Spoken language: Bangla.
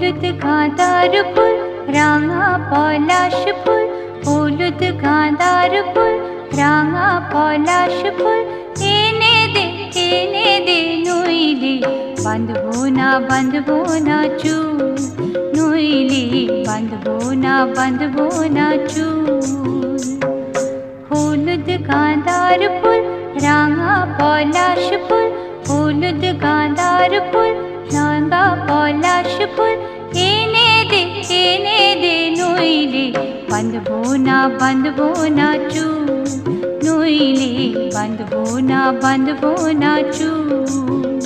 হলুদ গাঁদার ফুল রাঙা পলাশ ফুল, হলুদ গাঁদার ফুল রাঙা পলাশ ফুল, এনে দে নইলে বাঁধবো না চুল, নইলে বাঁধবো না চুল। হলুদ গাঁদার ফুল রাঙা পলাশ ফুল, হলুদ গাঁদার ফুল রাঙা পলাশ ফুল, এনে দে নইলে বাঁধবো না চুল, নইলে বাঁধবো না চুল।